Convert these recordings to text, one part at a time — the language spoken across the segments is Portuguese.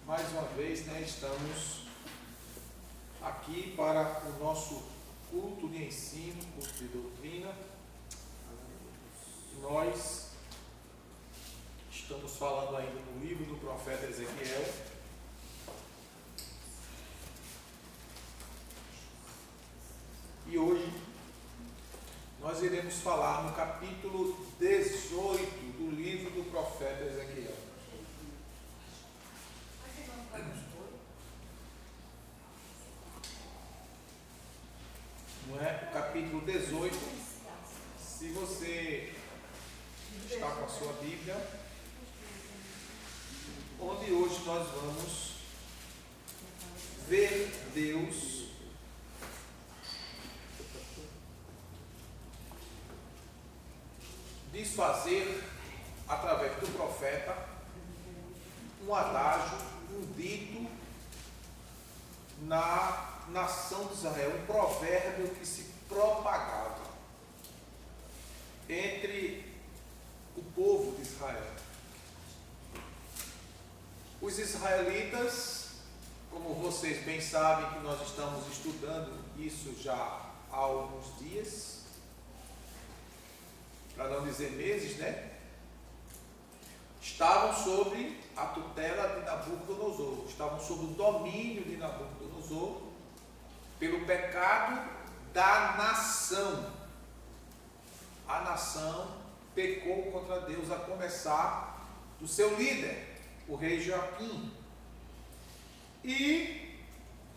mais uma vez, estamos aqui para o nosso culto de ensino, culto de doutrina. Nós estamos falando ainda no livro do profeta Ezequiel. E hoje nós iremos falar no capítulo 18 do livro do profeta Ezequiel. Não é? O capítulo 18. Se você está com a sua Bíblia, onde hoje nós vamos ver Deus desfazer através do profeta um adágio, um dito na nação de Israel, um provérbio que se propagava entre o povo de Israel. Os israelitas, como vocês bem sabem que nós estamos estudando isso já há alguns dias, para não dizer meses, estavam sob a tutela de Nabucodonosor, estavam sob o domínio de Nabucodonosor, pelo pecado da nação. A nação pecou contra Deus, a começar do seu líder, o rei Joaquim. E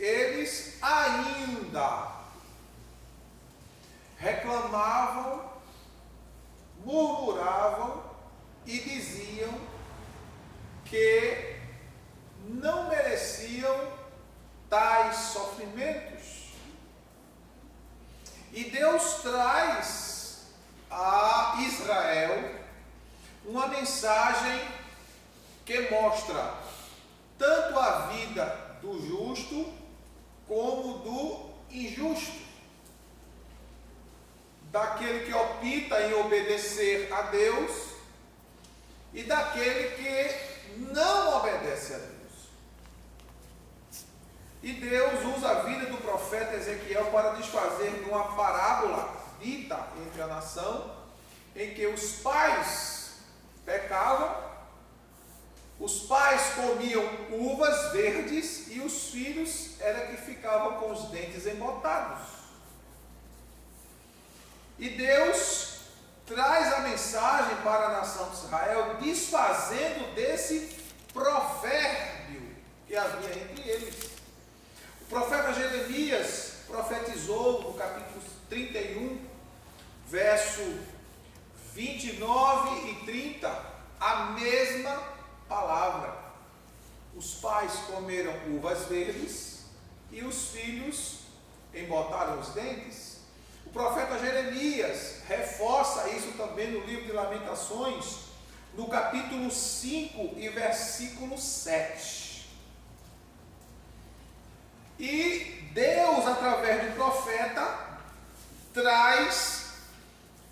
eles ainda reclamavam, murmuravam e diziam que não mereciam tais sofrimentos. E Deus traz a Israel uma mensagem que mostra tanto a vida do justo como do injusto, daquele que opta em obedecer a Deus e daquele que não obedece a Deus. E Deus usa a vida do profeta Ezequiel para desfazer uma parábola dita entre a nação, em que os pais pecavam, os pais comiam uvas verdes e os filhos era que ficavam com os dentes embotados. E Deus traz a mensagem para a nação de Israel, desfazendo desse provérbio que havia entre eles. O profeta Jeremias profetizou no capítulo 31, verso 29 e 30, a mesma palavra. Os pais comeram uvas verdes e os filhos embotaram os dentes. O profeta Jeremias reforça isso também no livro de Lamentações, no capítulo 5 e versículo 7. E Deus, através do profeta, traz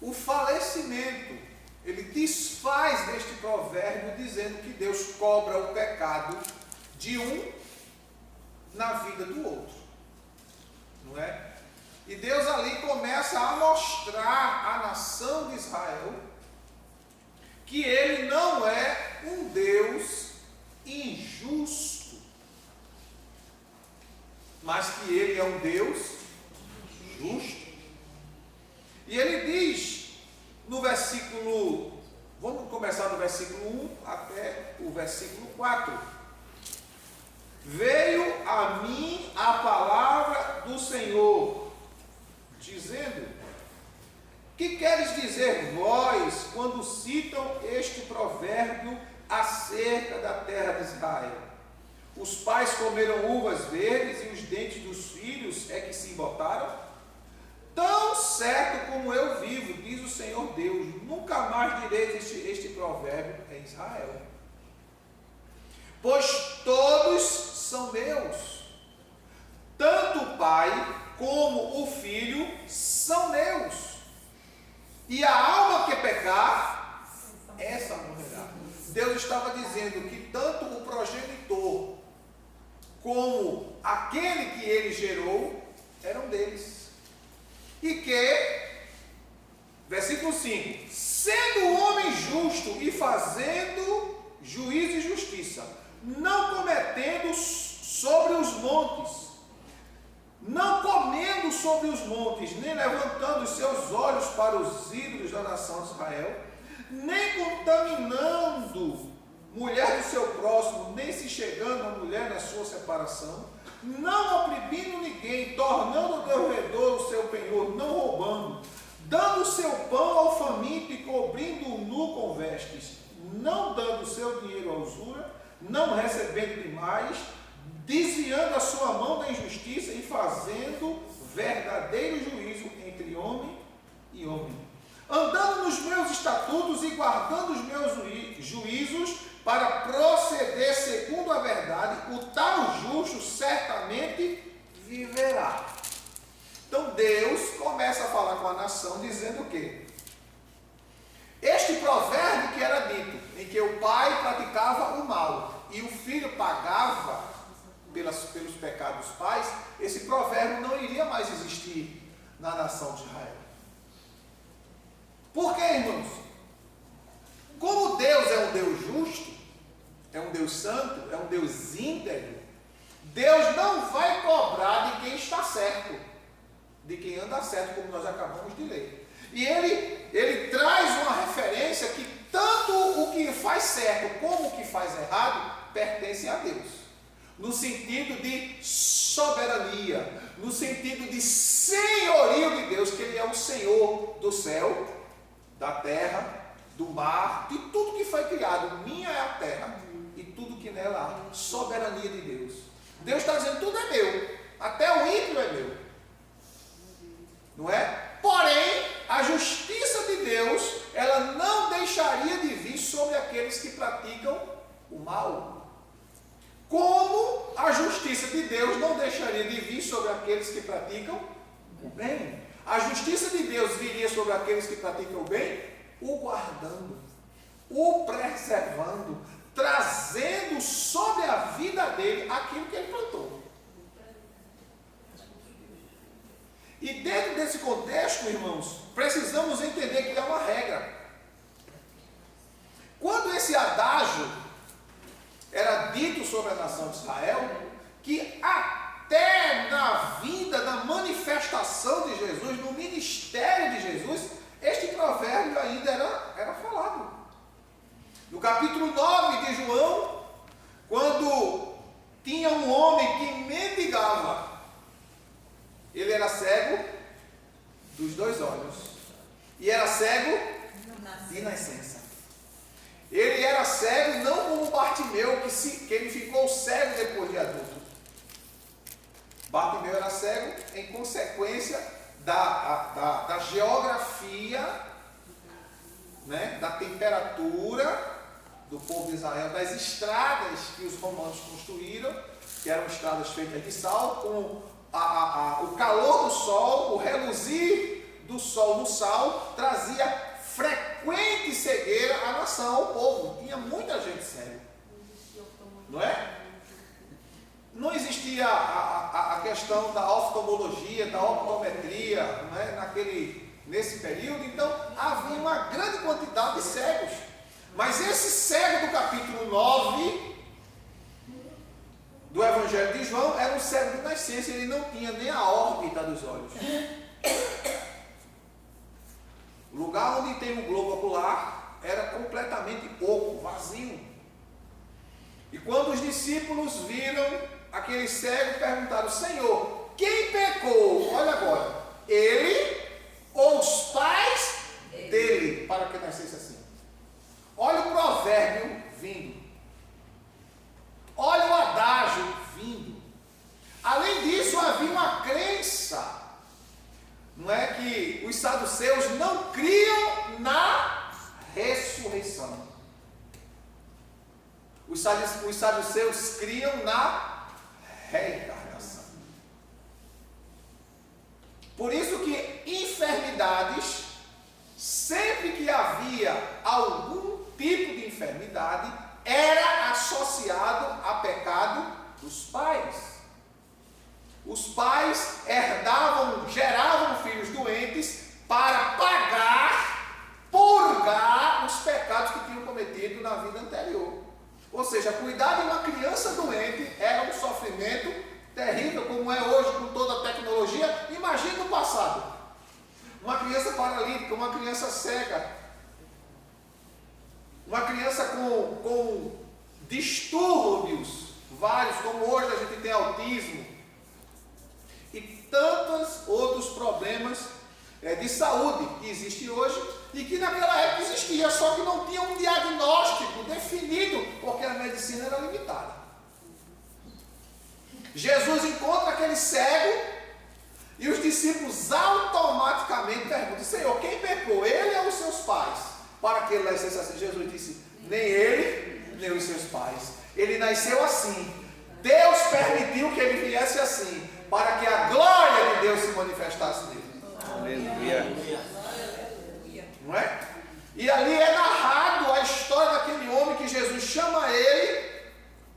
o falecimento. Ele desfaz deste provérbio, dizendo que Deus cobra o pecado de um na vida do outro. Não é? E Deus ali começa a mostrar à nação de Israel que Ele não é um Deus injusto, mas que Ele é um Deus justo. E Ele diz no versículo, vamos começar do versículo 1 até o versículo 4. Veio a mim a palavra do Senhor, dizendo: que queres dizer vós quando citam este provérbio acerca da terra de Israel? Os pais comeram uvas verdes e os dentes dos filhos é que se embotaram? Tão certo como eu vivo, diz o Senhor Deus, nunca mais direis este provérbio em Israel. Pois todos são meus, tanto o pai como o filho são meus, e a alma que pecar, essa morrerá. Deus estava dizendo que tanto o progenitor como aquele que ele gerou, eram deles. E que, versículo 5, sendo o homem justo e fazendo juízo e justiça, não cometendo sobre os montes, não comendo sobre os montes, nem levantando os seus olhos para os ídolos da nação de Israel, nem contaminando mulher do seu próximo, nem se chegando a mulher na sua separação, não oprimindo ninguém, tornando devedor o seu penhor, não roubando, dando o seu pão ao faminto e cobrindo o nu com vestes, não dando o seu dinheiro à usura, não recebendo demais, desviando a sua mão da injustiça e fazendo verdadeiro juízo entre homem e homem, andando nos meus estatutos e guardando os meus juízos, para proceder segundo a verdade, o tal justo certamente viverá. Então Deus começa a falar com a nação dizendo o quê? Este provérbio que era dito, em que o pai praticava o mal e o filho pagava pelos pecados dos pais, esse provérbio não iria mais existir na nação de Israel. Por quê, irmãos? Como Deus é um Deus justo, é um Deus santo, é um Deus íntegro, Deus não vai cobrar de quem está certo, de quem anda certo, como nós acabamos de ler. E ele traz uma referência que tanto o que faz certo como o que faz errado pertence a Deus, no sentido de soberania, no sentido de senhorio de Deus, que Ele é o Senhor do céu, da terra, do mar, de tudo que foi criado. Minha é a terra e tudo que nela há. Soberania de Deus. Deus está dizendo, tudo é meu, até o ímpio é meu, não é? Porém, a justiça de Deus, ela não deixaria de vir sobre aqueles que praticam o mal, como a justiça de Deus não deixaria de vir sobre aqueles que praticam o bem. A justiça de Deus viria sobre aqueles que praticam o bem, o guardando, o preservando, trazendo sobre a vida dele aquilo que ele plantou. E dentro desse contexto, irmãos, precisamos entender que é uma regra. Quando esse adágio era dito sobre a nação de Israel, que até na vida, na manifestação de Jesus, no ministério de Jesus, este provérbio ainda era falado. No capítulo 9 de João, quando tinha um homem que mendigava, ele era cego dos 2 olhos, e era cego de nascença. Ele era cego não como Bartimeu, que ele ficou cego depois de adulto. Bartimeu era cego em consequência da geografia, né, da temperatura do povo de Israel, das estradas que os romanos construíram, que eram estradas feitas de sal, com o calor do sol, o reluzir do sol no sal, trazia frequente cegueira à nação, ao povo. Tinha muita gente cega, não é? Não existia a questão da oftalmologia, da optometria, não é? Nesse período, então havia uma grande quantidade de cegos. Mas esse cego do capítulo 9 do Evangelho de João era um cego de nascença, ele não tinha nem a órbita dos olhos. O lugar onde tem o globo ocular era completamente oco, vazio. E quando os discípulos viram aquele cego, perguntaram: Senhor, quem pecou? Olha agora, ele ou os pais dele, para que nascesse assim? Olha o provérbio vindo. Olha o adágio vindo. Além disso, havia uma crença, não é, que os saduceus não criam na ressurreição. Os saduceus criam na reencarnação. Por isso que enfermidades, sempre que havia algum tipo de enfermidade, era associado a pecado dos pais. Os pais geravam filhos doentes para purgar os pecados que tinham cometido na vida anterior. Ou seja, cuidar de uma criança doente era um sofrimento terrível, como é hoje com toda a tecnologia. Imagine no passado. Uma criança paralítica, uma criança cega, uma criança com distúrbios vários, como hoje a gente tem autismo, e tantos outros problemas de saúde que existem hoje e que naquela época existia, só que não tinha um diagnóstico definido, porque a medicina era limitada. Jesus encontra aquele cego e os discípulos automaticamente perguntam: Senhor, quem pecou, ele ou os seus pais, para que ele nascesse assim? Jesus disse: nem ele, nem os seus pais. Ele nasceu assim. Deus permitiu que ele viesse assim, para que a glória de Deus se manifestasse nele. Aleluia. Não é? E ali é narrado a história daquele homem que Jesus chama ele,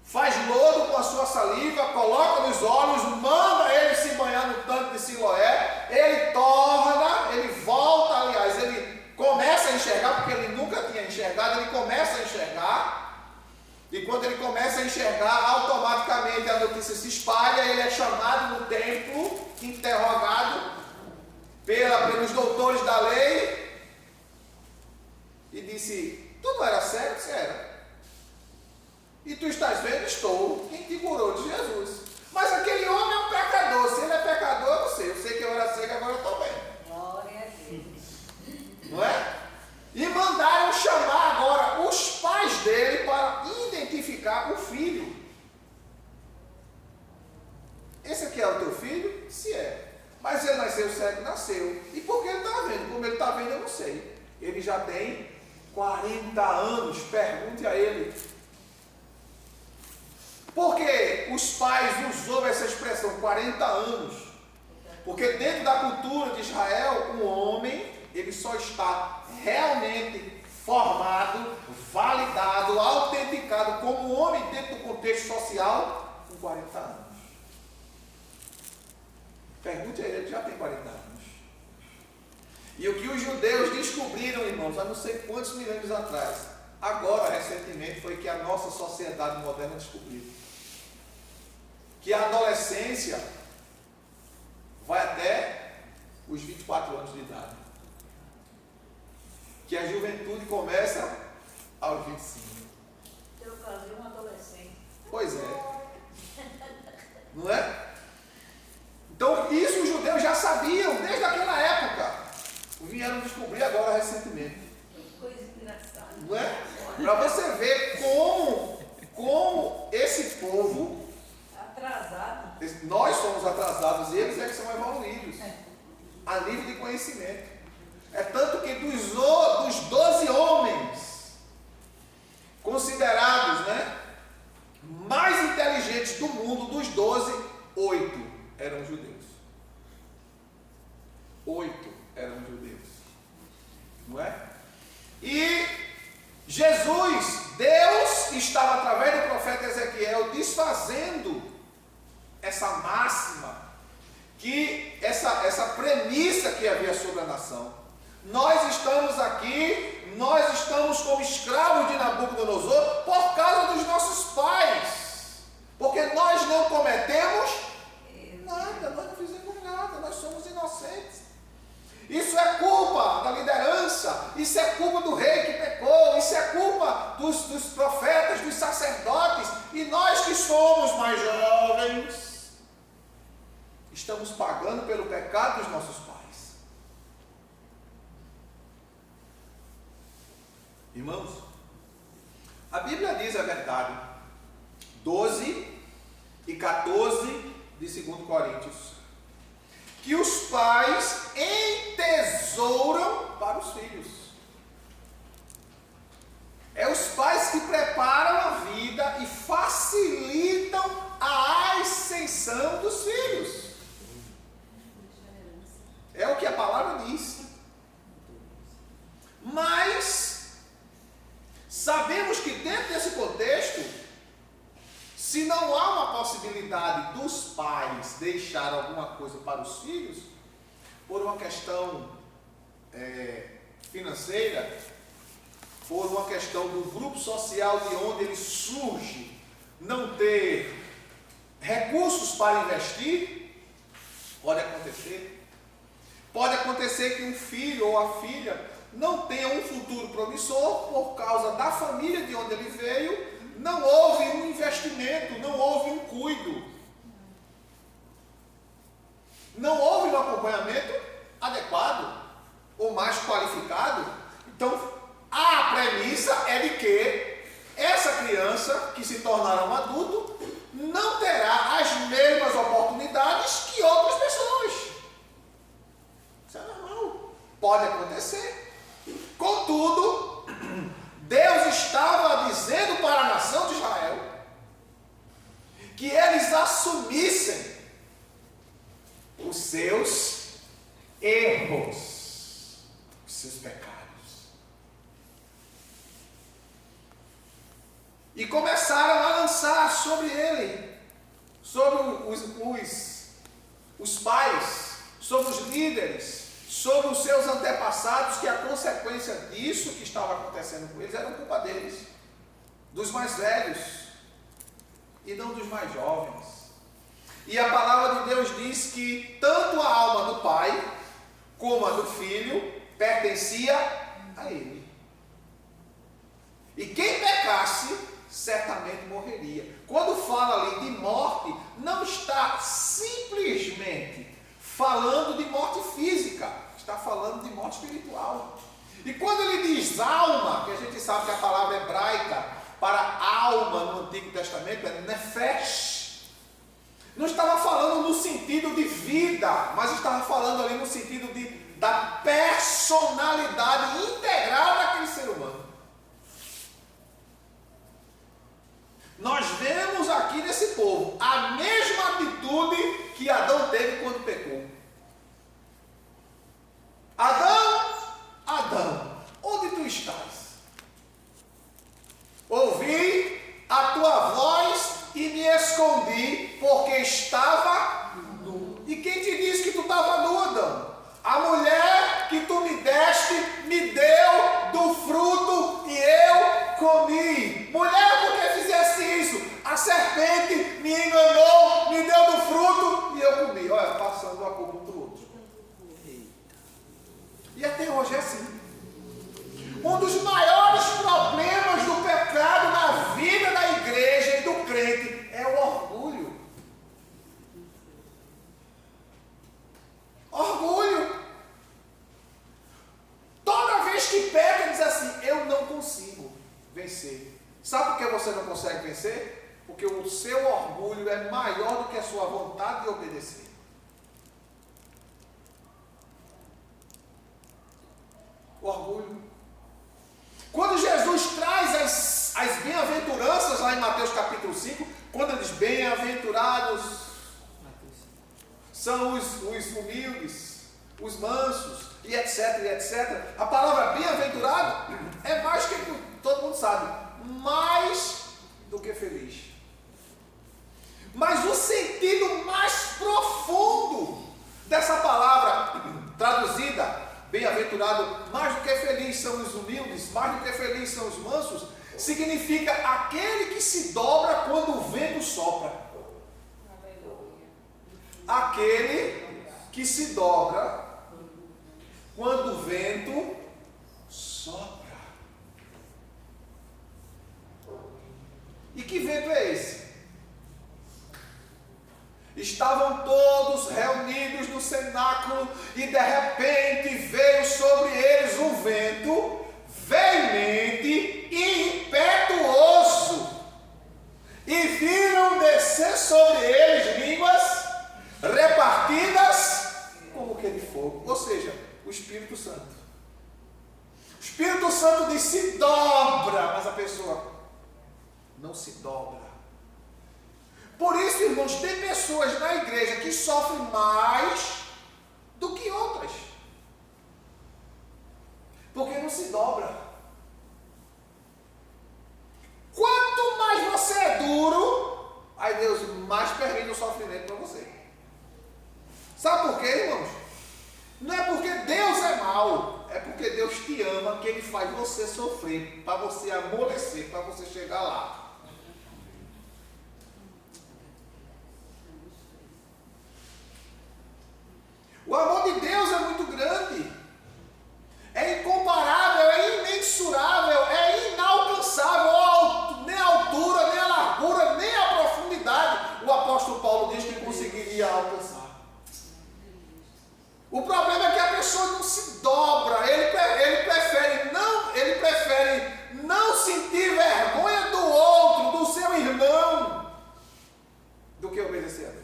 faz lodo com a sua saliva, coloca nos olhos, manda ele se banhar no tanque de Siloé, ele torna, ele volta, aliás, ele começa a enxergar, porque ele nunca tinha enxergado, ele começa a enxergar, e quando ele começa a enxergar, automaticamente a notícia se espalha, ele é chamado no templo, interrogado pelos doutores da lei, e disse: tu não era cego? Você era. E tu estás vendo? Estou. Quem te curou? De Jesus. Mas aquele homem é um pecador. Se ele é pecador, eu não sei. Eu sei que eu era cego, agora eu estou bem. Glória a Deus. Não é? E mandaram chamar agora os pais dele para identificar o filho. Esse aqui é o teu filho? Se é. Mas ele nasceu cego? Nasceu. E por que ele está vendo? Como ele está vendo, eu não sei. Ele já tem 40 anos. Pergunte a ele. Por que os pais usam essa expressão 40 anos? Porque dentro da cultura de Israel, um homem, ele só está realmente formado, validado, autenticado como um homem dentro do contexto social com 40 anos. Pergunte a ele, já tem 40 anos. E o que os judeus descobriram, irmãos, há não sei quantos milênios atrás, agora, recentemente, foi que a nossa sociedade moderna descobriu. Que a adolescência vai até os 24 anos de idade. Que a juventude começa aos 25. Eu casei um adolescente. Pois é. Não é? Então, isso os judeus já sabiam desde aquela época. Vieram descobrir agora recentemente. Que coisa engraçada. Não é? Para você ver como esse povo... Atrasado. Nós somos atrasados e eles é que são evoluídos a nível de conhecimento. É tanto que dos 12 homens considerados, né, mais inteligentes do mundo, dos 12, 8 eram judeus. 8 eram judeus. Não é? E Jesus, Deus, estava através do profeta Ezequiel desfazendo essa máxima, que essa premissa que havia sobre a nação. Nós estamos aqui, nós estamos como escravos de Nabucodonosor por causa dos nossos pais, porque nós não cometemos nada, nós não fizemos nada, nós somos inocentes. Isso é culpa da liderança, isso é culpa do rei que pecou, isso é culpa dos profetas, dos sacerdotes, e nós que somos mais jovens estamos pagando pelo pecado dos nossos pais. Irmãos, a Bíblia diz a verdade, 12 e 14 de 2 Coríntios, que os pais entesouram para os filhos. É os pais que preparam a vida e facilitam a ascensão dos filhos. É o que a palavra diz. Mas sabemos que dentro desse contexto, Se não há uma possibilidade dos pais deixar alguma coisa para os filhos, por uma questão financeira, por uma questão do grupo social de onde ele surge, não ter recursos para investir, pode acontecer. Pode acontecer que um filho ou a filha não tenha um futuro promissor por causa da família de onde ele veio, não houve um investimento, não houve um cuido, não houve um acompanhamento adequado ou mais qualificado. Então, a premissa é de que essa criança que se tornará um adulto não terá as mesmas oportunidades que outras pessoas. Isso é normal, pode acontecer. Contudo, Deus estava dizendo para a nação de Israel que eles assumissem os seus erros, os seus pecados. E começaram a lançar sobre ele, sobre os pais, sobre os líderes, sobre os seus antepassados, que a consequência disso que estava acontecendo com eles era culpa deles, dos mais velhos, e não dos mais jovens. E a palavra de Deus diz que tanto a alma do pai, como a do filho, pertencia a ele. E quem pecasse, certamente morreria. Quando fala ali de morte, não está simplesmente falando de morte física, está falando de morte espiritual. E quando ele diz alma, que a gente sabe que a palavra hebraica para alma no Antigo Testamento é nefesh, não estava falando no sentido de vida, mas estava falando ali no sentido da personalidade integral daquele ser humano. Nós vemos aqui nesse povo a mesma atitude que Adão teve quando pecou. Adão, onde tu estás? Ouvi a tua voz e me escondi, porque estava nu. E quem te disse que tu estava nu, Adão? A mulher que tu me deste me deu do fruto e eu comi. Mulher, por que fizesse isso? A serpente me enganou, me deu do fruto e eu comi. Olha, passando a culpa um para o outro. E até hoje é assim. Um dos maiores problemas do pecado na vida da igreja e do crente é o orgulho. Orgulho. Toda vez que peca, diz assim: eu não consigo vencer. Sabe por que você não consegue vencer? Porque o seu orgulho é maior do que a sua vontade de obedecer. Orgulho. Quando Jesus traz as bem-aventuranças lá em Mateus capítulo 5, quando ele diz bem-aventurados são os humildes, os mansos, e etc. A palavra bem-aventurado é mais que todo mundo sabe, mais do que feliz. Mas o sentido mais profundo dessa palavra traduzida bem-aventurado, mais do que feliz são os humildes, mais do que feliz são os mansos, significa aquele que se dobra quando o vento sopra. Aquele que se dobra quando o vento sopra. E que vento é esse? Estavam todos reunidos no cenáculo e de repente veio sobre eles um vento veemente e impetuoso, e viram descer sobre eles línguas repartidas como que de fogo, ou seja, o Espírito Santo. O Espírito Santo diz: se dobra, mas a pessoa não se dobra. Por isso, irmãos, tem pessoas na igreja que sofrem mais do que outras, porque não se dobra. Quanto mais você é duro, Deus mais permite o sofrimento para você. Sabe por quê, irmãos? Não é porque Deus é mau, é porque Deus te ama, que Ele faz você sofrer, para você amolecer, para você chegar lá. O amor de Deus é muito grande, é incomparável, é imensurável, é inalcançável, nem a altura, nem a largura, nem a profundidade. O apóstolo Paulo diz que conseguiria alcançar. O problema é que a pessoa não se dobra, ele prefere não sentir vergonha do outro, do seu irmão, do que obedecer a Deus.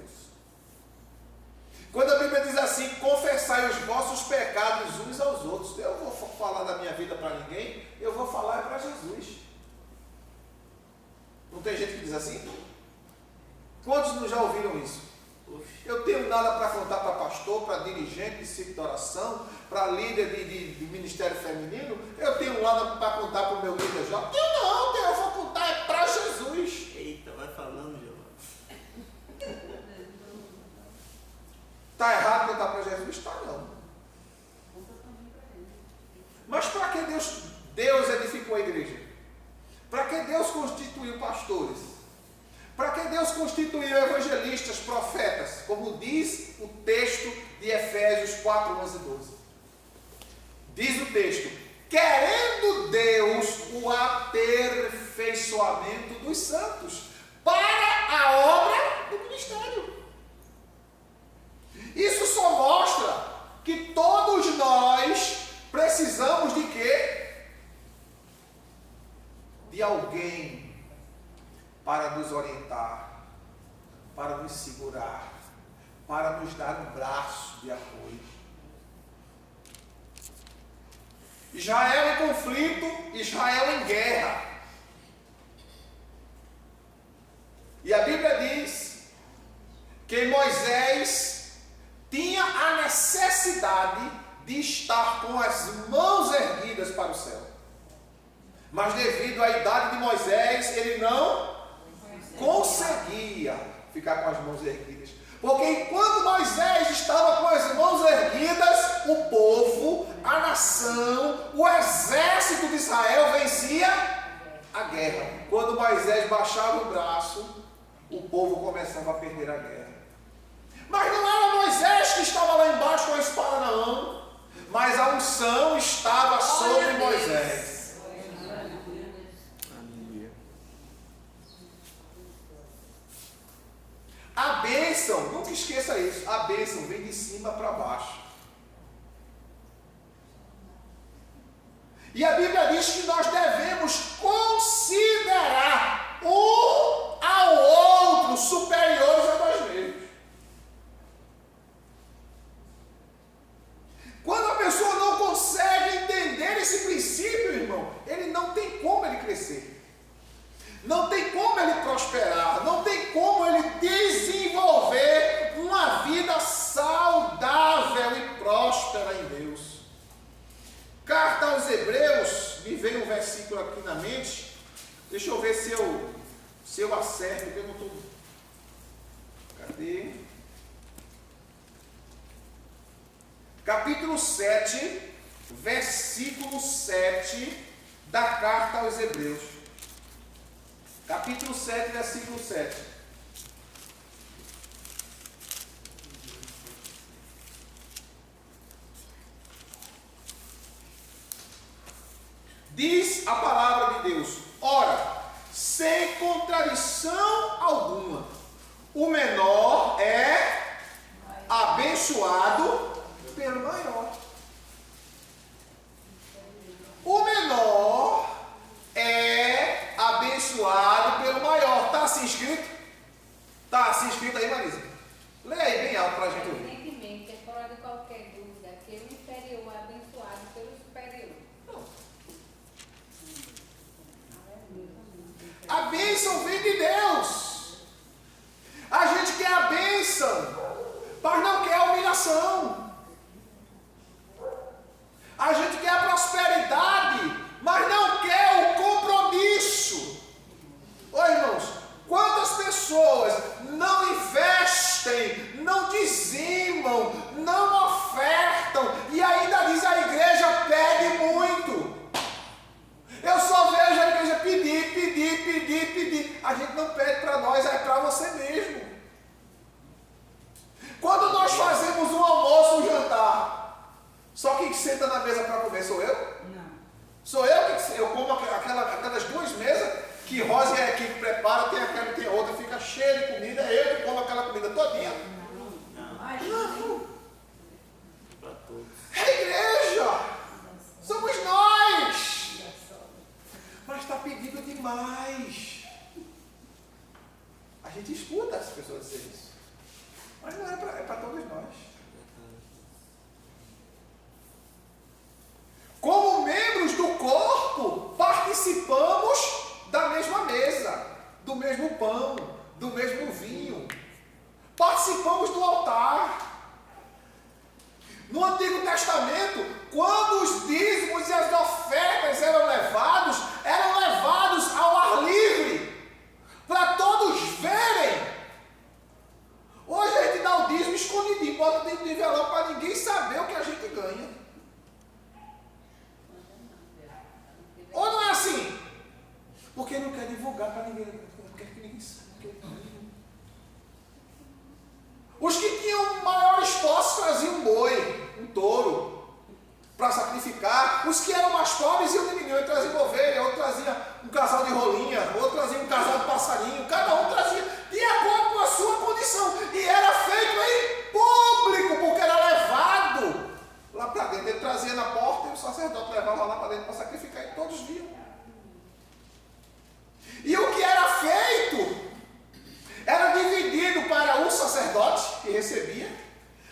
Quando a Bíblia diz assim, confessai os vossos pecados uns aos outros, eu vou falar da minha vida para ninguém, eu vou falar para Jesus. Não tem gente que diz assim? Quantos não já ouviram isso? Eu tenho nada para contar para pastor, para dirigente de ciclo de oração, para líder de ministério feminino. Eu tenho nada para contar para o meu líder jovem. Eu vou contar é para Jesus. Eita, vai falando, Giovanni. Está errado contar para Jesus? Está não. Mas para que Deus edificou a igreja? Para que Deus constituiu pastores? Para que Deus constituiu evangelistas, profetas? Como diz o texto de Efésios 4, 11 e 12. Diz o texto, querendo Deus o aperfeiçoamento dos santos para a obra do ministério. Isso só mostra que todos nós precisamos de quê? De alguém para nos orientar, para nos segurar, para nos dar um braço de apoio. Israel em conflito, Israel em guerra. E a Bíblia diz que Moisés tinha a necessidade de estar com as mãos erguidas para o céu. Mas devido à idade de Moisés, ele não conseguia ficar com as mãos erguidas. Porque enquanto Moisés estava com as mãos erguidas, o povo, a nação, o exército de Israel vencia a guerra. Quando Moisés baixava o braço, o povo começava a perder a guerra. Mas não era Moisés que estava lá embaixo com a espada na mão, mas a unção estava sobre Moisés. A bênção, nunca esqueça isso, a bênção vem de cima para baixo. E a Bíblia diz que nós devemos considerar um ao outro superiores a nós mesmos. Quando a pessoa não consegue entender esse princípio, irmão, ele não tem como ele crescer. Não tem como ele prosperar, não tem como ele desenvolver uma vida saudável e próspera em Deus. Carta aos Hebreus, me veio um versículo aqui na mente, deixa eu ver se eu acerto, porque eu não estou... Cadê? Capítulo 7, versículo 7 da Carta aos Hebreus. Capítulo 7, versículo 7. Diz a palavra de Deus: ora, sem contradição alguma, o menor é abençoado pelo maior. O menor é abençoado pelo maior. Está assim escrito? Está assim escrito aí, Marisa? Leia aí bem alto para a gente ouvir. Evidentemente, é fora de qualquer dúvida que o inferior é abençoado pelo superior. Não. A bênção vem de Deus. A gente quer a bênção, mas não quer a humilhação. A gente quer a prosperidade, mas não quer o compromisso. Ô irmãos, quantas pessoas aquelas 2 mesas que Rosa e a equipe prepara, tem aquela e tem a outra, fica cheia de comida, eu que como aquela comida todinha. Não. Para todos. É a igreja. Somos nós. Mas está pedindo demais. A gente escuta as pessoas dizer isso. Mas não é para todos nós. Como membros do corpo, participamos da mesma mesa, do mesmo pão, do mesmo vinho. Participamos do altar. No Antigo Testamento, quando os dízimos e as ofertas eram levados ao ar livre, para todos verem. Hoje a gente dá o dízimo escondidinho, bota dentro do envelope para ninguém saber o que a gente ganha. Ou não é assim? Porque não quer divulgar para ninguém, não quer que ninguém saiba. Os que tinham maiores posses traziam um boi, um touro, para sacrificar. Os que eram mais pobres iam diminuir, traziam uma ovelha, outro trazia um casal de rolinha, outro trazia um casal de passarinho, cada um trazia de acordo com a sua condição. E era feito em público, porque era levado lá para dentro. Ele trazia na porta e o sacerdote levava lá para dentro para sacrificar e todos viam. E o que era feito era dividido para o sacerdote que recebia.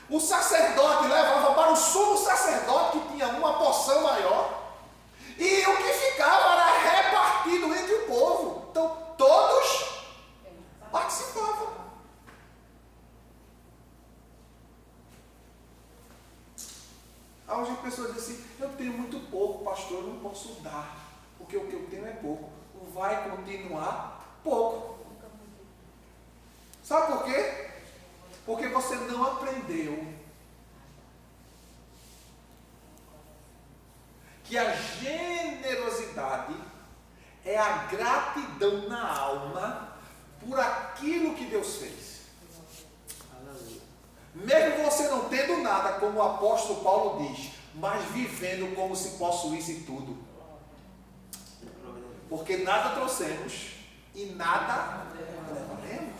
O sacerdote levava para o sumo sacerdote que tinha uma porção maior. E o que ficava era repartido entre o povo. Então todos participavam. Hoje as pessoas dizem assim: eu tenho muito pouco, pastor, eu não posso dar, porque o que eu tenho é pouco. Vai continuar pouco. Sabe por quê? Porque você não aprendeu que a generosidade é a gratidão na alma por aquilo que Deus fez. Mesmo você não tendo nada, como o apóstolo Paulo diz, mas vivendo como se possuísse tudo. Porque nada trouxemos e nada levaremos.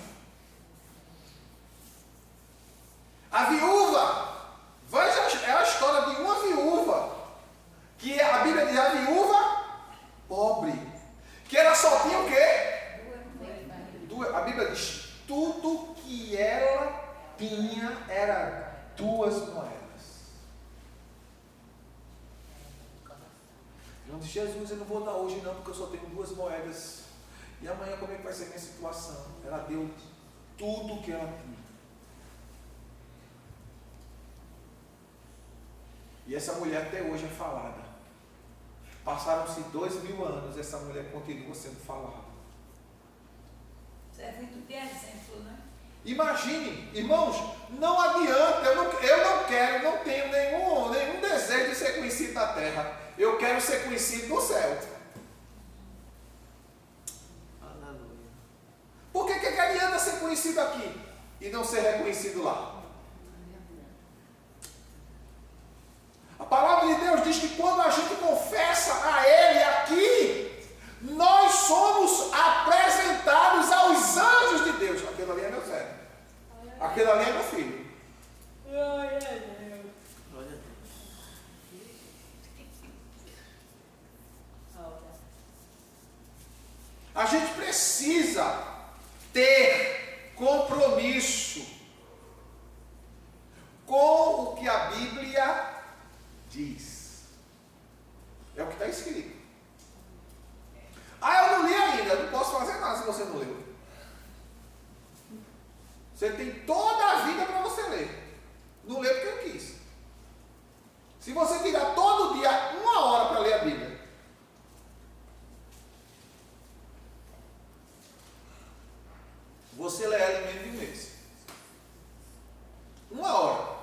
A viúva, veja, é a história de uma viúva, que a Bíblia diz a viúva pobre, que ela só tinha o quê? A Bíblia diz, tudo que ela tinha era 2 moedas. Não disse: Jesus, eu não vou dar hoje não, porque eu só tenho 2 moedas. E amanhã como é que vai ser a minha situação? Ela deu tudo que ela tinha. E essa mulher até hoje é falada. Passaram-se 2000 anos, essa mulher continua sendo falada. Isso é muito de exemplo, né? Imagine, irmãos, não adianta, eu não quero, não tenho nenhum desejo de ser conhecido na terra. Eu quero ser conhecido no céu. Aleluia. Por que adianta ser conhecido aqui e não ser reconhecido lá? A palavra de Deus diz que quando a gente confessa a Ele aqui, nós somos apresentados aos anjos de Deus. Aquele ali é meu servo. Aquele ali é meu filho. Glória a Deus. Glória a Deus. A gente precisa ter compromisso com o que a Bíblia diz. É o que está escrito. Ah, eu não li ainda, eu não posso fazer nada se você não leu. Você tem toda a vida para você ler. Não lê porque eu quis. Se você tirar todo dia 1 hora para ler a Bíblia, você lê ela em menos de 1 mês. 1 hora.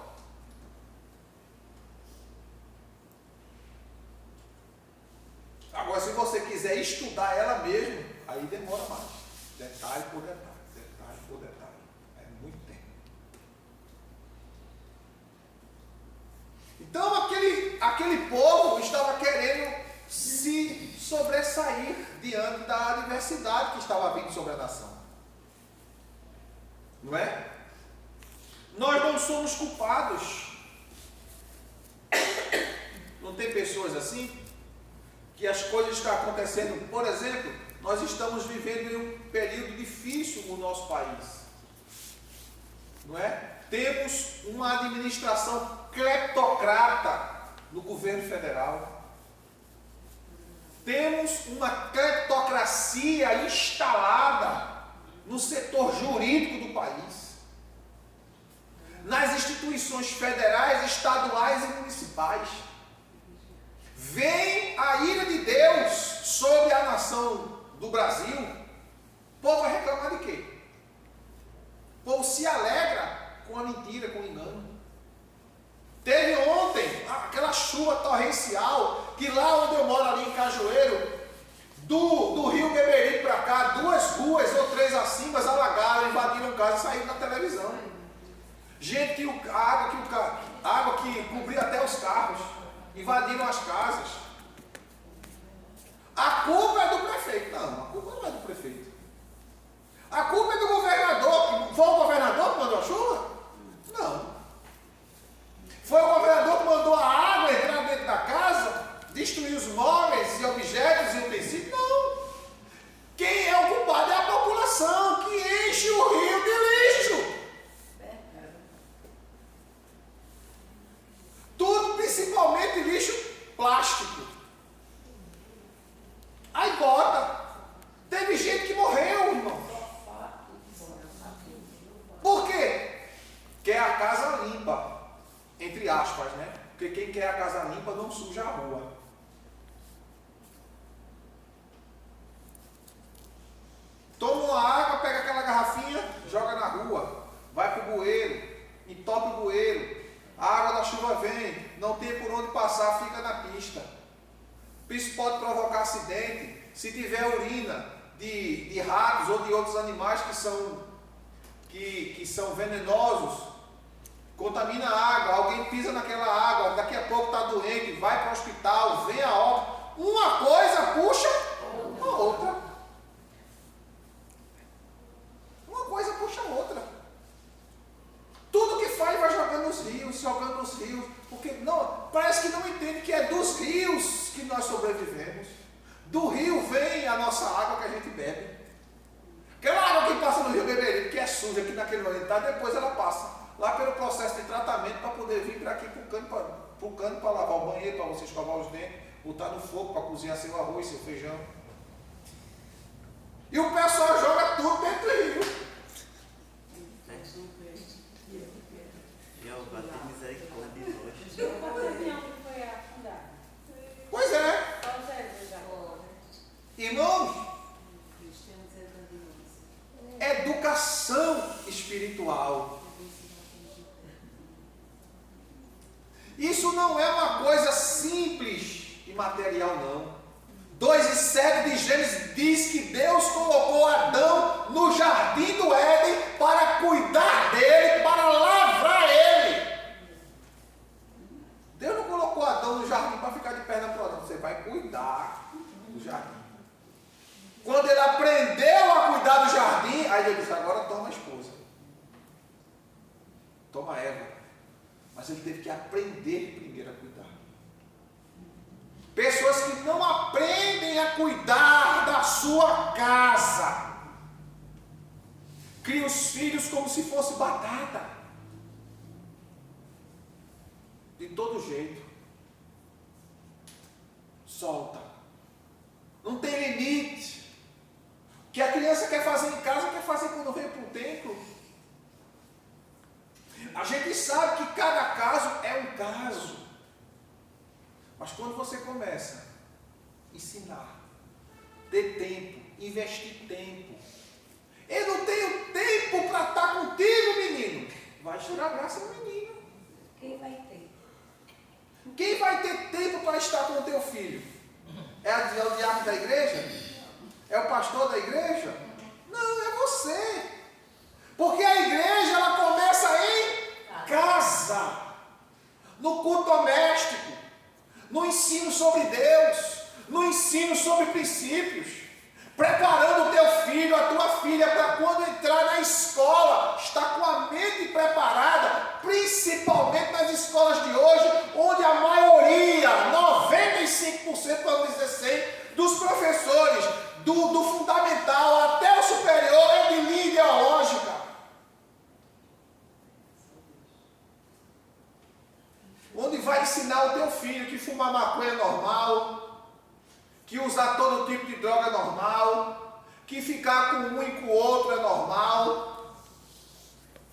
Agora, se você quiser estudar ela mesmo, aí demora mais. Detalhe por detalhe, detalhe por detalhe. É muito tempo. Então, aquele povo estava querendo se sobressair diante da adversidade que estava vindo sobre a nação. Não é? Nós não somos culpados. Não tem pessoas assim? Que as coisas estão acontecendo. Por exemplo, nós estamos vivendo em um período difícil no nosso país. Não é? Temos uma administração cleptocrata no governo federal. Temos uma cleptocracia instalada no setor jurídico do país, nas instituições federais, estaduais e municipais. Vem a ira de Deus sobre a nação do Brasil. O povo vai reclamar de quê? O povo se alegra com a mentira, com o engano. Teve ontem aquela chuva torrencial, que lá onde eu moro, ali em Cajueiro, do Rio Beberibe para cá, 2 ruas ou 3 acimas alagaram, invadiram casa e saíram na televisão. Gente, a água que cobria até os carros, invadiram as casas. A culpa é do prefeito. Não, a culpa não é do prefeito. A culpa é do governador. Foi o governador que mandou a chuva? Não. Foi o governador que mandou a água entrar dentro da casa, destruir os móveis e objetos e utensílios? Não. Quem é o culpado é a população que enche o rio de lixo. Tudo, principalmente lixo plástico. Aí bota. Teve gente que morreu, irmão. Por quê? Quer a casa limpa. Entre aspas, né? Porque quem quer a casa limpa não suja a rua. Toma uma água, pega aquela garrafinha, joga na rua. Vai pro bueiro, entope o bueiro. A água da chuva vem, não tem por onde passar, fica na pista. Isso pode provocar acidente. Se tiver urina de ratos ou de outros animais que são venenosos, contamina a água, alguém pisa naquela água, daqui a pouco está doente, vai para o hospital, vem a óbito. Uma coisa puxa a outra. Uma coisa puxa a outra. Tudo que faz vai jogando nos rios, porque não, parece que não entende que é dos rios que nós sobrevivemos. Do rio vem a nossa água que a gente bebe. Aquela água que passa no rio Beberibe, que é suja aqui naquele momento, depois ela passa lá pelo processo de tratamento para poder vir para aqui para o cano para lavar o banheiro, para você escovar os dentes, botar no fogo para cozinhar seu arroz, seu feijão. E o pessoal joga tudo dentro do rio. Qual região que foi afundada? Pois é. Qual Zé? Irmãos, educação espiritual. Isso não é uma coisa simples e material, não. 2:7 de Gênesis diz que Deus colocou Adão no jardim do Éden para cuidar dele, para lavrar ele. Deus não colocou Adão no jardim para ficar de perna para o Você vai cuidar do jardim. Quando ele aprendeu a cuidar do jardim, aí ele disse, agora toma a esposa. Toma Eva. Mas ele teve que aprender primeiro a cuidar. Pessoas que não aprendem a cuidar da sua casa. Criam os filhos como se fosse batata. De todo jeito. Solta. Não tem limite. O que a criança quer fazer em casa, quer fazer quando vem para o templo. A gente sabe que cada caso é um caso. Mas quando você começa a ensinar, ter tempo, investir tempo. Eu não tenho tempo para estar contigo, menino. Vai tirar a graça do menino. Quem vai ter? Quem vai ter tempo para estar com o teu filho? É o diácono da igreja? É o pastor da igreja? Não, é você. Porque a igreja, ela começa em casa. No culto doméstico. No ensino sobre Deus. no ensino sobre princípios, preparando o teu filho, a tua filha, para quando entrar na escola, estar com a mente preparada, principalmente nas escolas de hoje, onde a maioria, 95%, vamos dizer assim, dos professores, do fundamental até o superior, é de linha ideológica. Onde vai ensinar o teu filho que fumar maconha é normal, que usar todo tipo de droga é normal, que ficar com um e com o outro é normal.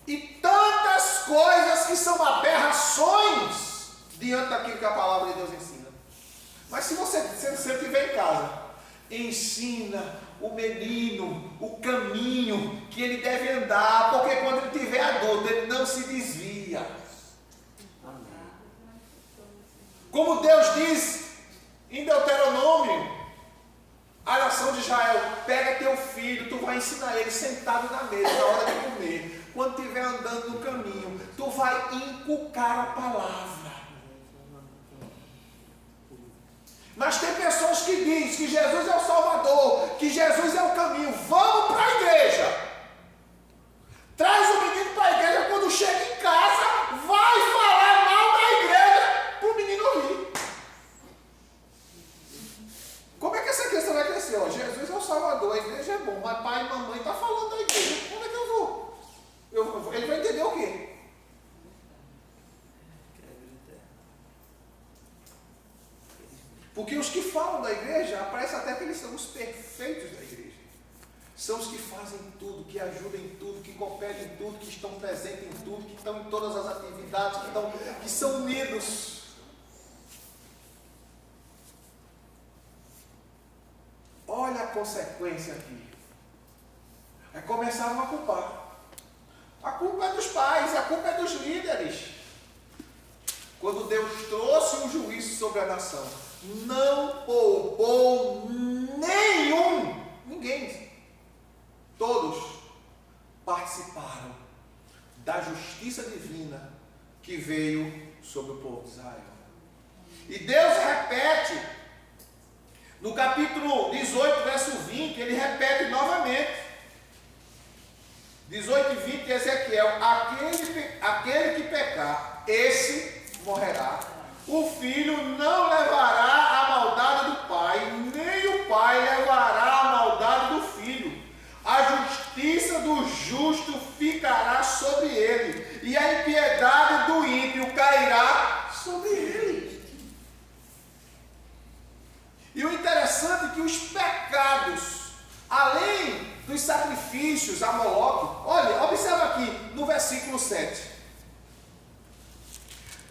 E tantas coisas que são aberrações diante daquilo que a palavra de Deus ensina. Mas se você estiver em casa, ensina o menino o caminho que ele deve andar, porque quando ele tiver adulto, ele não se desvia. Como Deus diz em Deuteronômio, a nação de Israel: pega teu filho, tu vai ensinar ele sentado na mesa, na hora de comer. Quando estiver andando no caminho, tu vai inculcar a palavra. Mas tem pessoas que dizem que Jesus é o Salvador, que Jesus é o caminho. Vamos para a igreja. Traz o menino para a igreja, quando chega em casa, vai falar mal da igreja para o menino ouvir. Como é que essa criança vai crescer? Ó, Jesus é o Salvador, a igreja é bom, mas pai e mamãe estão falando da igreja. Como é que eu vou? Ele vai entender o quê? Porque os que falam da igreja, parece até que eles são os perfeitos da igreja. São os que fazem tudo, que ajudam em tudo, que cooperam em tudo, que estão presentes em tudo, que estão em todas as atividades, que são unidos. Olha a consequência aqui. Aí começaram a culpar. A culpa é dos pais, a culpa é dos líderes. Quando Deus trouxe um juízo sobre a nação, não poupou ninguém. Todos participaram da justiça divina que veio sobre o povo de Israel. E Deus repete, no capítulo 18, verso 20, ele repete novamente. 18 e 20 de Ezequiel: aquele que pecar, esse morrerá. O filho não levará a maldade do pai, nem o pai levará a maldade do filho. A justiça do justo ficará sobre ele, e a impiedade do ímpio cairá sobre ele. E o interessante é que os pecados, além dos sacrifícios a Moloque, olha, observa aqui no versículo 7.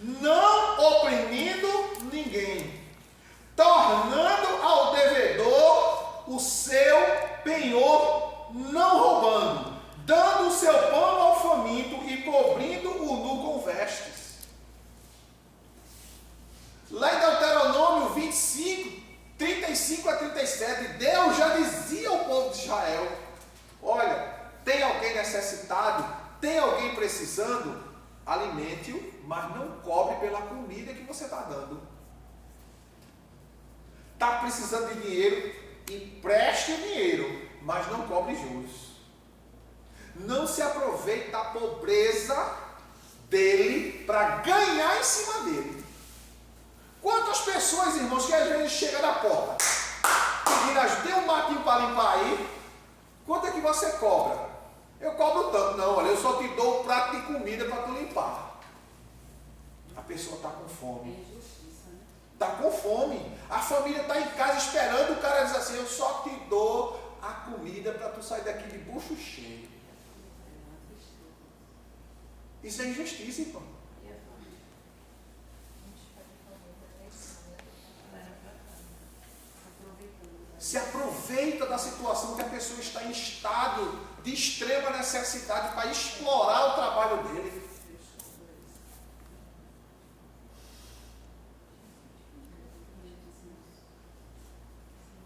Não oprimindo ninguém, tornando ao devedor o seu penhor, não roubando, dando o seu pão ao faminto e cobrindo o nu com vestes. Lá em Deuteronômio 25, 35 a 37, Deus já dizia ao povo de Israel: olha, tem alguém necessitado, tem alguém precisando, alimente-o, mas não cobre pela comida que você está dando. Está precisando de dinheiro, empreste o dinheiro, mas não cobre juros. Não se aproveite da pobreza dele para ganhar em cima dele. Quantas pessoas, irmãos, que às vezes chegam na porta pedindo: dê um matinho para limpar aí, quanto é que você cobra? Eu cobro tanto. Não, olha, eu só te dou um prato de comida para tu limpar. A pessoa está com fome. Está com fome. A família está em casa esperando. O cara diz assim: eu só te dou a comida para tu sair daqui de bucho cheio. Isso é injustiça, irmão. Se aproveita da situação que a pessoa está em estado de extrema necessidade para explorar o trabalho dele.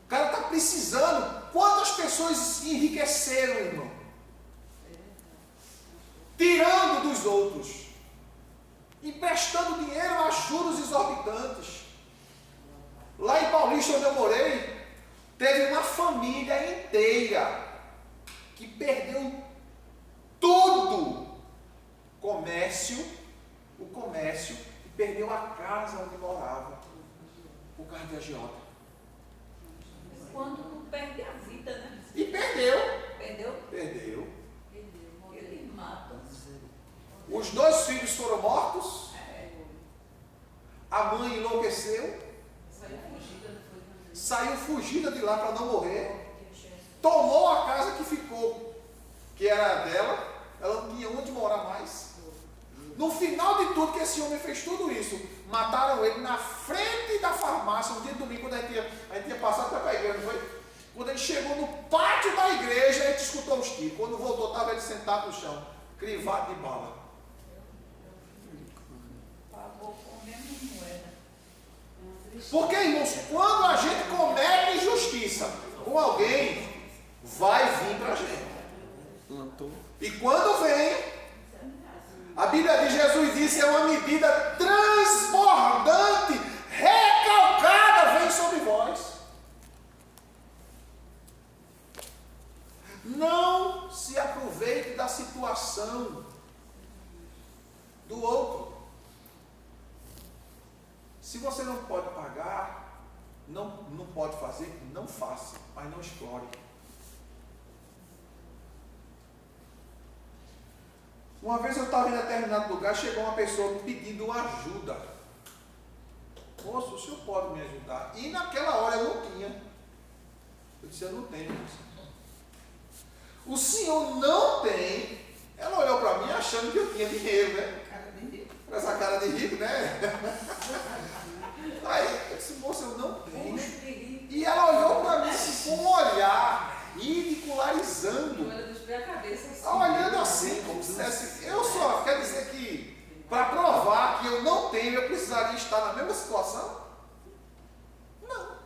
O cara está precisando. Quantas pessoas se enriqueceram, irmão? Tirando dos outros, emprestando dinheiro a juros exorbitantes. Lá em Paulista, onde eu morei, teve uma família inteira que perdeu tudo. O comércio, e perdeu a casa onde morava, por causa de agiota. Quando tu perde a vida, né? E perdeu. Perdeu? Ele mata. Os 2 filhos foram mortos. A mãe enlouqueceu. Saiu fugida de lá para não morrer. Tomou a casa que ficou, que era dela. Ela não tinha onde morar mais. No final de tudo, que esse homem fez tudo isso, mataram ele na frente da farmácia, um dia de domingo, quando a gente tinha passado para a igreja, não foi? Quando ele chegou no pátio da igreja, a gente escutou os tiros. Quando voltou, estava ele sentado no chão, crivado de bala. Pagou com a mesma moeda. Porque, irmãos, quando a gente comete injustiça com alguém, vai vir para a gente. E quando vem, a Bíblia de Jesus disse, é uma medida transbordante, recalcada, vem sobre vós. Não se aproveite da situação do outro. Se você não pode pagar, não pode fazer, não faça, mas não explore. Uma vez eu estava em determinado lugar, chegou uma pessoa me pedindo ajuda. Moço, o senhor pode me ajudar? E naquela hora eu não tinha. Eu disse, eu não tenho. O senhor não tem? Ela olhou para mim achando que eu tinha dinheiro, né? Com essa cara de rico, né? Aí eu disse, moça, eu não tenho. E ela olhou para mim assim, com um olhar ridicularizando. Olhando assim, como se dissesse, eu só quer dizer que para provar que eu não tenho, eu precisaria estar na mesma situação? Não.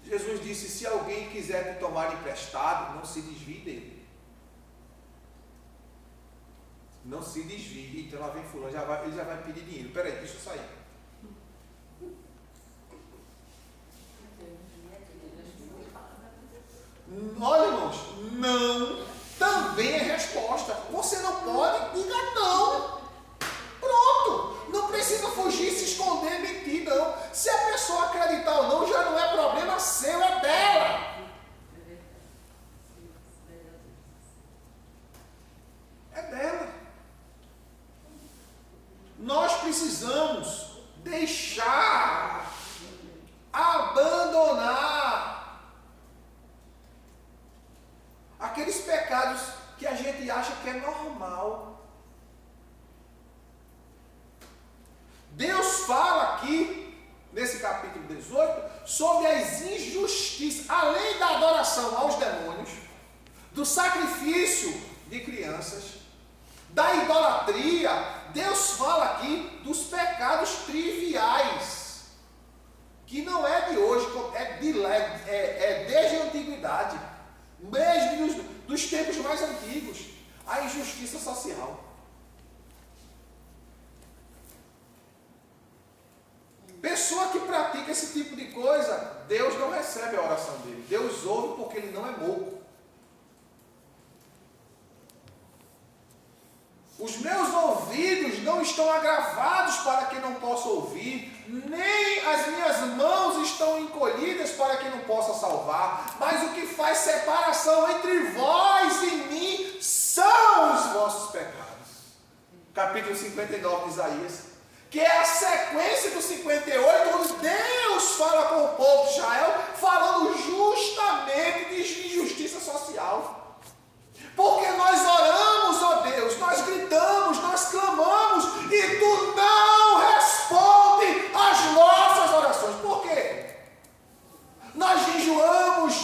Jesus disse, se alguém quiser te tomar emprestado, não se desvie dele. Não se desvie. Então lá vem fulano, ele já vai pedir dinheiro. Peraí, deixa eu sair. Olha, irmãos, não também é resposta. Você não pode, diga não. Pronto. Não precisa fugir, se esconder, mentir, não. Se a pessoa acreditar ou não, já não é problema seu, é dela. É dela. Nós precisamos deixar, abandonar aqueles pecados que a gente acha que é normal. Deus fala aqui, nesse capítulo 18, sobre as injustiças, além da adoração aos demônios, do sacrifício de crianças, da idolatria. Deus fala aqui dos pecados triviais, que não é de hoje, é desde a antiguidade, mesmo dos tempos mais antigos, a injustiça social. Pessoa que pratica esse tipo de coisa, Deus não recebe a oração dele. Deus ouve porque ele não é moco. Os meus ouvidos não estão agravados para que não possa ouvir, nem as minhas mãos estão encolhidas para que não possa salvar, mas o que faz separação entre vós e mim são os vossos pecados. Capítulo 59 de Isaías, que é a sequência do 58, onde Deus fala com o povo de Israel, falando justamente de injustiça social. Porque nós oramos, ó Deus, nós gritamos, nós clamamos, e Tu não responde às nossas orações. Por quê? Nós jejuamos,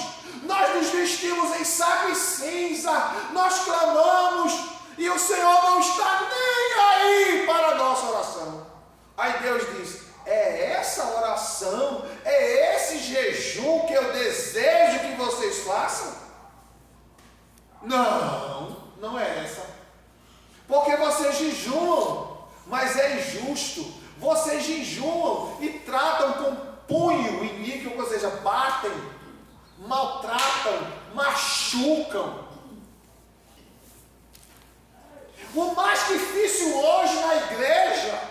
nós nos vestimos em saco e cinza, nós clamamos, e o Senhor não está nem aí para a nossa oração. Aí Deus diz, é maltratam, machucam. O mais difícil hoje na igreja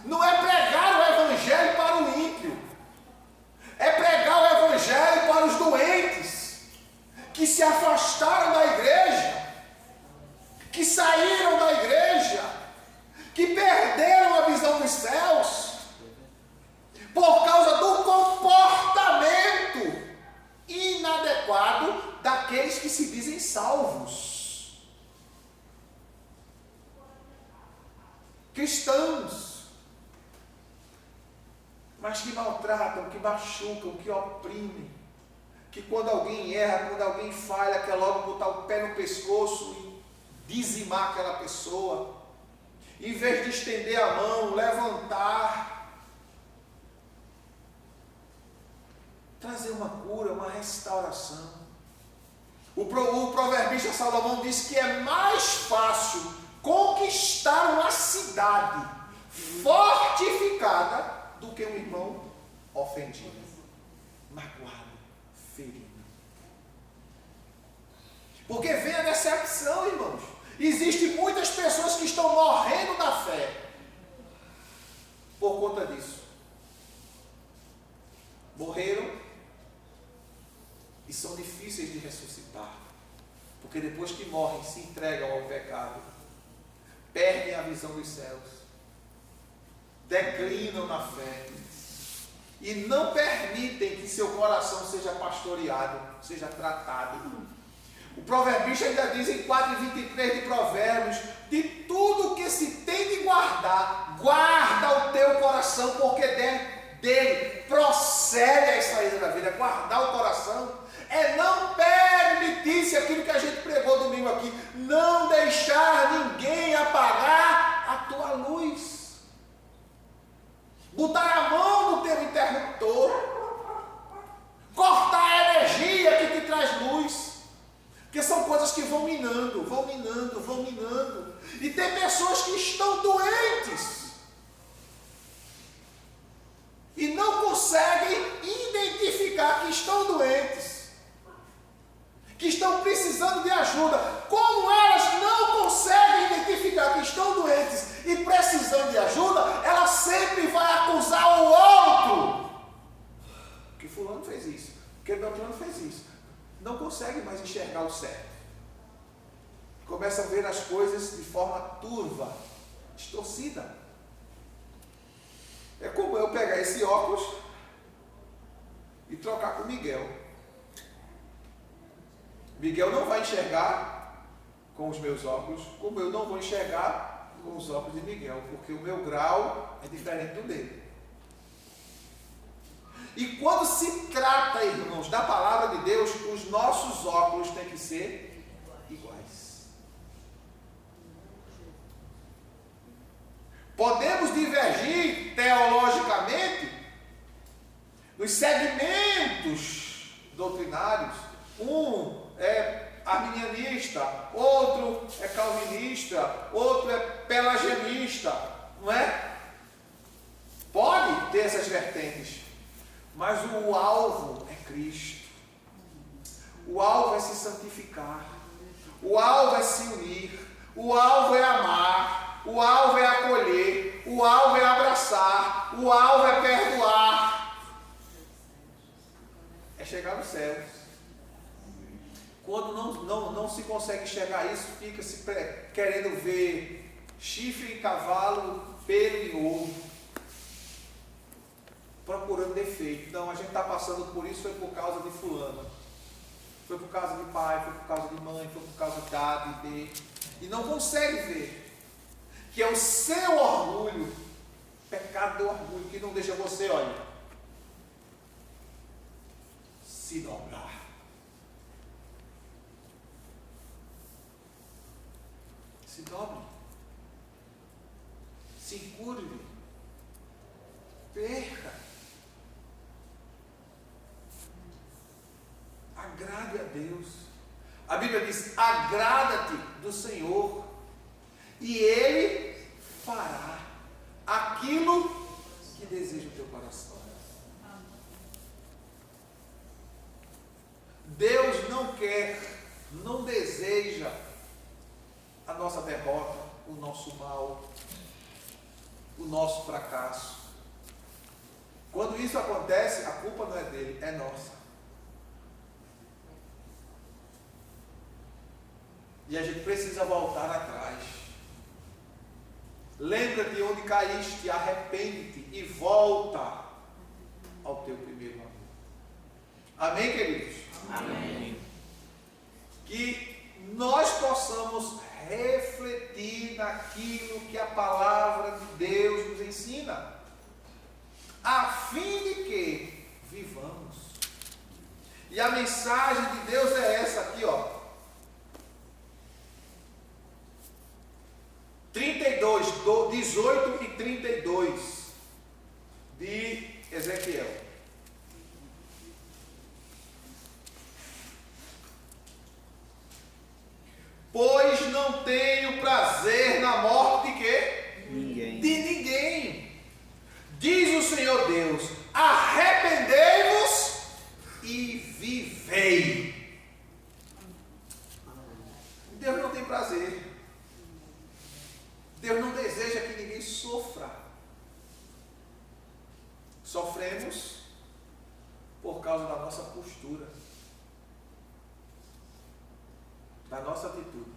não é pregar o evangelho para o ímpio, é pregar o evangelho para os doentes, que se afastaram da igreja, que saíram da igreja, que perderam a visão dos céus, por causa do comportamento inadequado daqueles que se dizem salvos. Cristãos, mas que maltratam, que machucam, que oprimem, que quando alguém erra, quando alguém falha, quer logo botar o pé no pescoço e dizimar aquela pessoa, em vez de estender a mão, levantar, trazer uma cura, uma restauração. O proverbista Salomão disse que é mais fácil conquistar uma cidade fortificada do que um irmão ofendido, magoado, ferido. Porque vem a decepção, irmãos. Existem muitas pessoas que estão morrendo na fé por conta disso. Morreram e são difíceis de ressuscitar, porque depois que morrem se entregam ao pecado, perdem a visão dos céus, declinam na fé e não permitem que seu coração seja pastoreado, seja tratado. O proverbista ainda diz em 4:23 de Provérbios: de tudo que se tem de guardar, guarda o teu coração, porque dele procede a saída da vida. Guardar o coração é não permitir-se aquilo que a gente pregou domingo aqui, não deixar ninguém apagar a tua luz, botar a mão no teu interruptor, cortar a energia que te traz luz, porque são coisas que vão minando, vão minando, vão minando. E tem pessoas que estão doentes e não conseguem identificar que estão doentes, que estão precisando de ajuda. Como elas não conseguem identificar que estão doentes e precisando de ajuda, ela sempre vai acusar o outro. Que fulano fez isso, que Beltrano fez isso. Não consegue mais enxergar o certo. Começa a ver as coisas de forma turva, distorcida. É como eu pegar esse óculos e trocar com o Miguel. Miguel não vai enxergar com os meus óculos, como eu não vou enxergar com os óculos de Miguel, porque o meu grau é diferente do dele. E quando se trata, irmãos, da palavra de Deus, os nossos óculos têm que ser iguais. Podemos divergir teologicamente nos segmentos doutrinários. Um é arminianista, outro é calvinista, outro é pelagianista, não é? Pode ter essas vertentes, mas o alvo é Cristo. O alvo é se santificar, o alvo é se unir, o alvo é amar, o alvo é acolher, o alvo é abraçar, o alvo é perdoar, é chegar nos céus. Quando não se consegue enxergar isso, fica se querendo ver chifre em cavalo, pelo em ovo, procurando defeito. Não, a gente está passando por isso, foi por causa de fulano, foi por causa de pai, foi por causa de mãe, foi por causa de A, de B, e não consegue ver que é o seu orgulho, pecado do orgulho, que não deixa você, olha, se dobrar. Se dobre, se encurve, perca, agrade a Deus. A Bíblia diz: agrada-te do Senhor e Ele fará aquilo que deseja o teu coração. Deus não quer, não deseja a nossa derrota, o nosso mal, o nosso fracasso. Quando isso acontece, a culpa não é dele, é nossa. E a gente precisa voltar atrás. Lembra de onde caíste, arrepende-te e volta ao teu primeiro amor. Amém, queridos? Amém. Que nós possamos refletir naquilo que a palavra de Deus nos ensina, a fim de que vivamos. E a mensagem de Deus é essa aqui, ó. 18 e 32 de Ezequiel. Pois não tenho prazer na morte de quê? Ninguém. De ninguém. Diz o Senhor Deus: arrependei-vos e vivei. Deus não tem prazer. Deus não deseja que ninguém sofra. Sofremos por causa da nossa postura, da nossa atitude.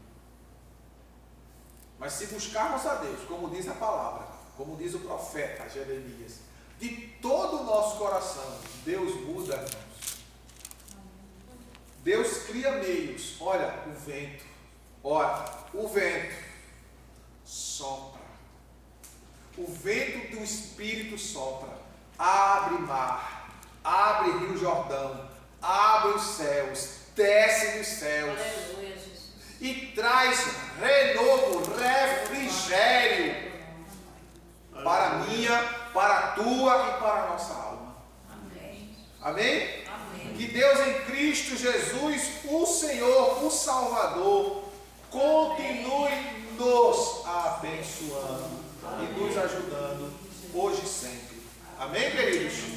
Mas se buscarmos a Deus, como diz a palavra, como diz o profeta Jeremias, de todo o nosso coração, Deus muda, irmãos. Deus cria meios. Olha, o vento. Olha, o vento sopra. O vento do Espírito sopra. Abre mar, abre Rio Jordão, abre os céus, desce dos céus. Aleluia, Jesus. E traz renovo, refrigério para a minha, para a tua e para a nossa alma. Amém. Amém? Amém. Que Deus em Cristo Jesus, o Senhor, o Salvador, continue nos abençoando e nos ajudando hoje e sempre. Amém, queridos?